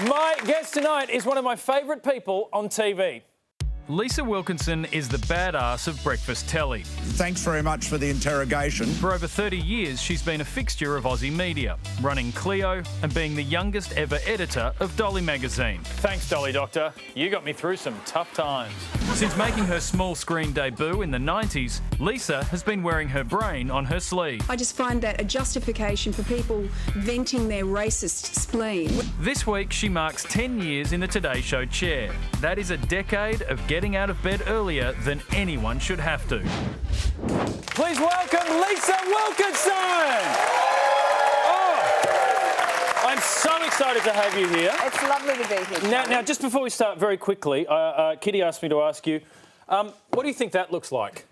My guest tonight is one of my favourite people on TV. Lisa Wilkinson is the badass of breakfast telly. Thanks very much for the interrogation. For over 30 years, she's been a fixture of Aussie media, running Clio and being the youngest ever editor of Dolly magazine. Thanks, Dolly Doctor. You got me through some tough times. Since making her small screen debut in the 90s, Lisa has been wearing her brain on her sleeve. I just find that a justification for people venting their racist spleen. This week, she marks 10 years in the Today Show chair. That is a decade of getting out of bed earlier than anyone should have to. Please welcome Lisa Wilkinson! Oh, I'm so excited to have you here. It's lovely to be here. Now, just before we start, very quickly, Kitty asked me to ask you, what do you think that looks like?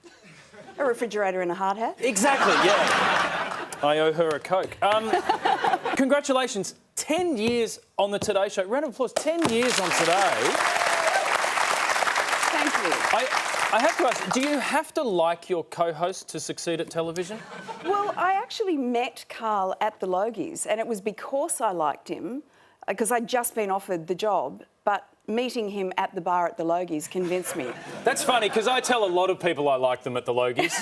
A refrigerator and a hard hat? Exactly, yeah. I owe her a Coke. Congratulations, 10 years on the Today Show. Round of applause, 10 years on Today. Thank you. I have to ask, do you have to like your co-host to succeed at television? Well, I actually met Carl at the Logies, and it was because I liked him, because I'd just been offered the job, but meeting him at the bar at the Logies convinced me. That's funny, because I tell a lot of people I like them at the Logies.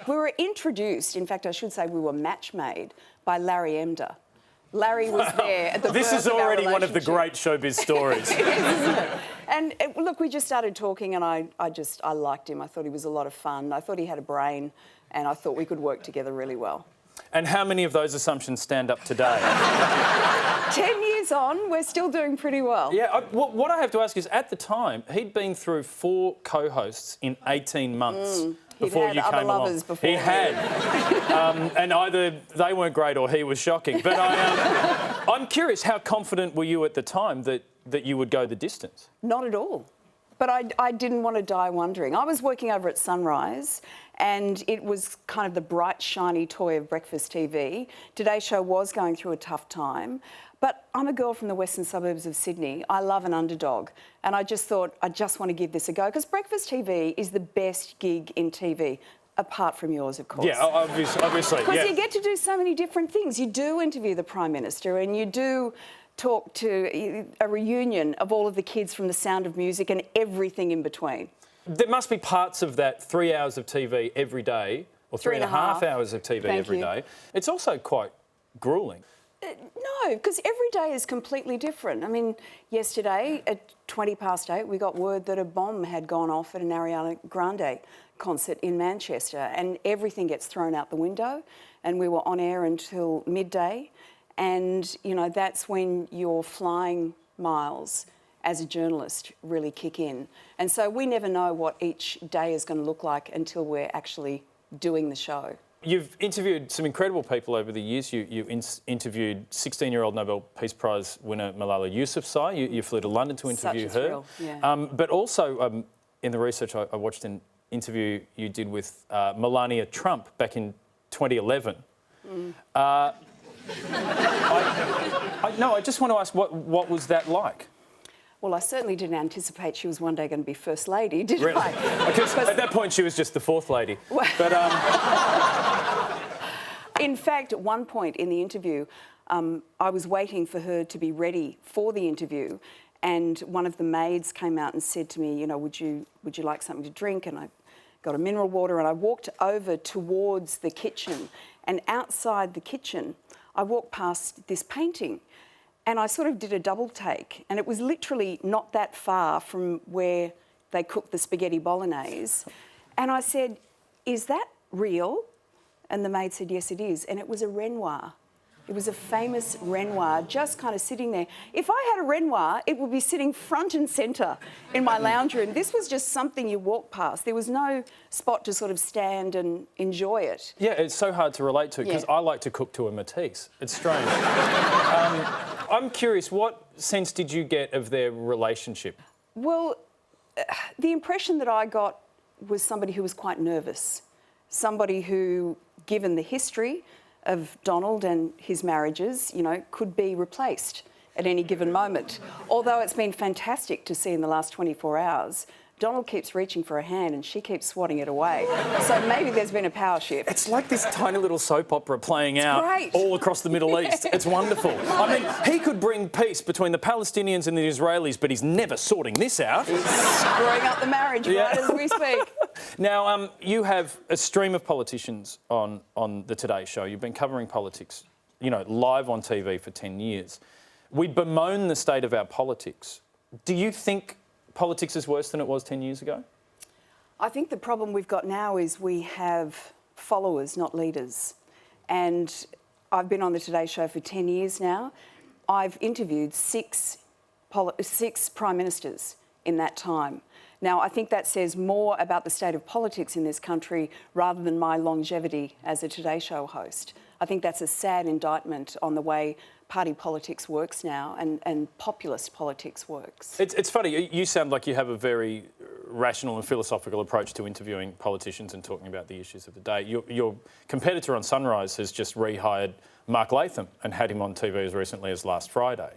We were introduced, in fact, I should say we were match-made by Larry Emder. Larry was there at the This birth is of our already one of the relationship. great showbiz stories. It is, isn't it? And look, we just started talking, and I liked him. I thought he was a lot of fun. I thought he had a brain, and I thought we could work together really well. And how many of those assumptions stand up today? 10 years on, we're still doing pretty well. Yeah, what I have to ask is, at the time, he'd been through 4 co-hosts in 18 months before you came along. Before he had. And either they weren't great or he was shocking. But I'm curious, how confident were you at the time that you would go the distance? Not at all. But I didn't want to die wondering. I was working over at Sunrise, and it was kind of the bright, shiny toy of breakfast TV. Today Show was going through a tough time. But I'm a girl from the western suburbs of Sydney. I love an underdog. And I just thought, I just want to give this a go. Because breakfast TV is the best gig in TV, apart from yours, of course. Yeah, obviously. Because you get to do so many different things. You do interview the Prime Minister, and you do talk to a reunion of all of the kids from The Sound of Music and everything in between. There must be parts of that 3 hours of TV every day, or 3.5 hours of TV every day. It's also quite gruelling. No, because every day is completely different. I mean, yesterday at 8:20, we got word that a bomb had gone off at an Ariana Grande concert in Manchester, and everything gets thrown out the window, and we were on air until midday, and, you know, that's when your flying miles as a journalist really kick in. And so we never know what each day is going to look like until we're actually doing the show. You've interviewed some incredible people over the years. You interviewed 16-year-old Nobel Peace Prize winner Malala Yousafzai. You flew to London to interview Such a her. thrill, yeah. But also, in the research, I watched an interview you did with Melania Trump back in 2011. I just want to ask, what was that like? Well, I certainly didn't anticipate she was one day going to be First Lady, did Really? I? Because at that point she was just the fourth lady. But in fact, at one point in the interview, I was waiting for her to be ready for the interview, and one of the maids came out and said to me, you know, would you like something to drink? And I got a mineral water, and I walked over towards the kitchen, and outside the kitchen, I walked past this painting. And I sort of did a double take, and it was literally not that far from where they cooked the spaghetti bolognese. And I said, is that real? And the maid said, yes, it is. And it was a Renoir. It was a famous Renoir just kind of sitting there. If I had a Renoir, it would be sitting front and centre in my lounge room. This was just something you walk past. There was no spot to sort of stand and enjoy it. yeah, it's so hard to relate to because I like to cook to a Matisse. It's strange. I'm curious, what sense did you get of their relationship? Well, the impression that I got was somebody who was quite nervous. Somebody who, given the history of Donald and his marriages, you know, could be replaced at any given moment. Although it's been fantastic to see in the last 24 hours Donald keeps reaching for a hand and she keeps swatting it away. So maybe there's been a power shift. It's like this tiny little soap opera playing out great. all across the Middle East. It's wonderful. I mean, he could bring peace between the Palestinians and the Israelis, but he's never sorting this out. He's screwing up the marriage right as we speak. Now, you have a stream of politicians on the Today Show. You've been covering politics, you know, live on TV for 10 years. We bemoan the state of our politics. Do you think politics is worse than it was 10 years ago? I think the problem we've got now is we have followers, not leaders. And I've been on the Today Show for 10 years now. I've interviewed six prime ministers in that time. Now, I think that says more about the state of politics in this country rather than my longevity as a Today Show host. I think that's a sad indictment on the way party politics works now and populist politics works. It's funny, you sound like you have a very rational and philosophical approach to interviewing politicians and talking about the issues of the day. Your competitor on Sunrise has just rehired Mark Latham and had him on TV as recently as last Friday.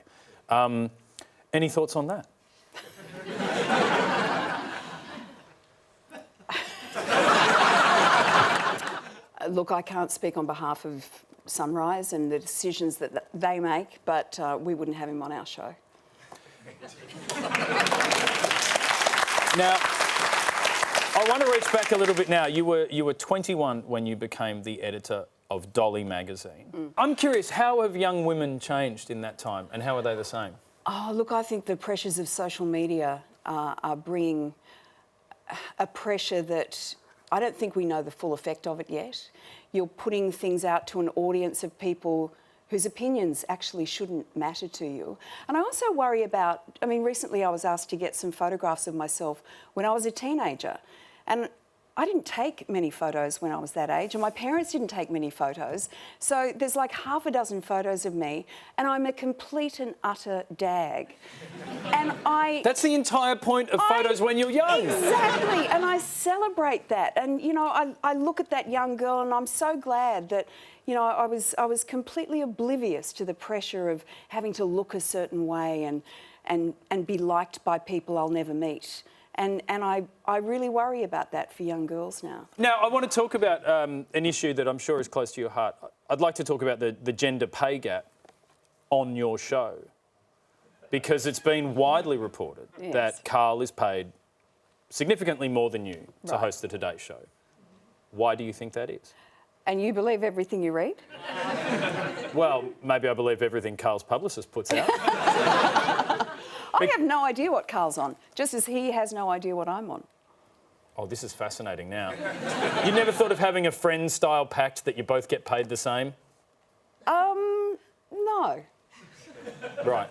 Any thoughts on that? Look, I can't speak on behalf of Sunrise and the decisions that they make, but we wouldn't have him on our show. Now, I want to reach back a little bit now. You were 21 when you became the editor of Dolly magazine. I'm curious, how have young women changed in that time and how are they the same? Oh, look, I think the pressures of social media are bringing a pressure that I don't think we know the full effect of it yet. You're putting things out to an audience of people whose opinions actually shouldn't matter to you. And I also worry about, I mean, recently I was asked to get some photographs of myself when I was a teenager. And I didn't take many photos when I was that age, and my parents didn't take many photos. So there's like half a dozen photos of me, and I'm a complete and utter dag. And That's the entire point of photos when you're young. Exactly, and I celebrate that. And, you know, I look at that young girl and I'm so glad that, you know, I was completely oblivious to the pressure of having to look a certain way and be liked by people I'll never meet. And I really worry about that for young girls now. Now, I want to talk about an issue that I'm sure is close to your heart. I'd like to talk about the gender pay gap on your show, because it's been widely reported that Carl is paid significantly more than you to host the Today Show. Why do you think that is? And you believe everything you read? Well, maybe I believe everything Carl's publicist puts out. I have no idea what Carl's on, just as he has no idea what I'm on. Oh, this is fascinating now. You never thought of having a friend-style pact that you both get paid the same? No. Right.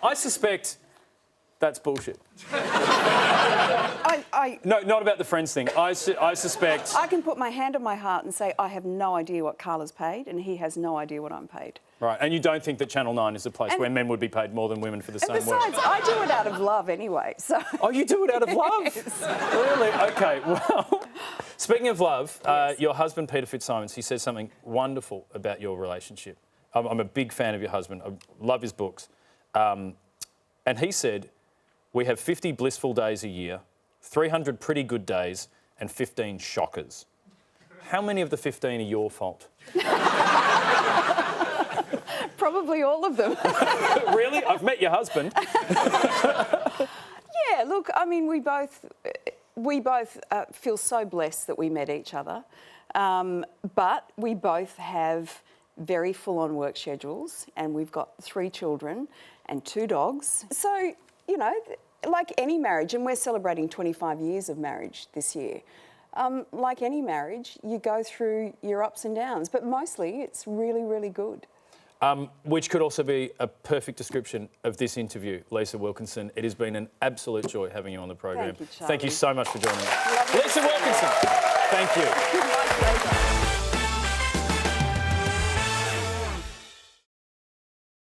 I suspect that's bullshit. No, not about the friends thing. I suspect... I can put my hand on my heart and say I have no idea what Carl is paid and he has no idea what I'm paid. Right, and you don't think that Channel 9 is a place where men would be paid more than women for the same work? Besides, I do it out of love anyway, so... Oh, you do it out of love? Yes. Really? OK, well, speaking of love, your husband, Peter Fitzsimons, he says something wonderful about your relationship. I'm a big fan of your husband. I love his books. And he said, we have 50 blissful days a year, 300 pretty good days, and 15 shockers. How many of the 15 are your fault? Probably all of them. Really? I've met your husband. Yeah, look, I mean, we both feel so blessed that we met each other, but we both have very full-on work schedules, and we've got 3 children and 2 dogs. So, you know, like any marriage, and we're celebrating 25 years of marriage this year, like any marriage, you go through your ups and downs, but mostly it's really, really good. Which could also be a perfect description of this interview, Lisa Wilkinson. It has been an absolute joy having you on the program. Thank you, Charlie. Thank you so much for joining us. Lovely. Lisa Wilkinson, thank you.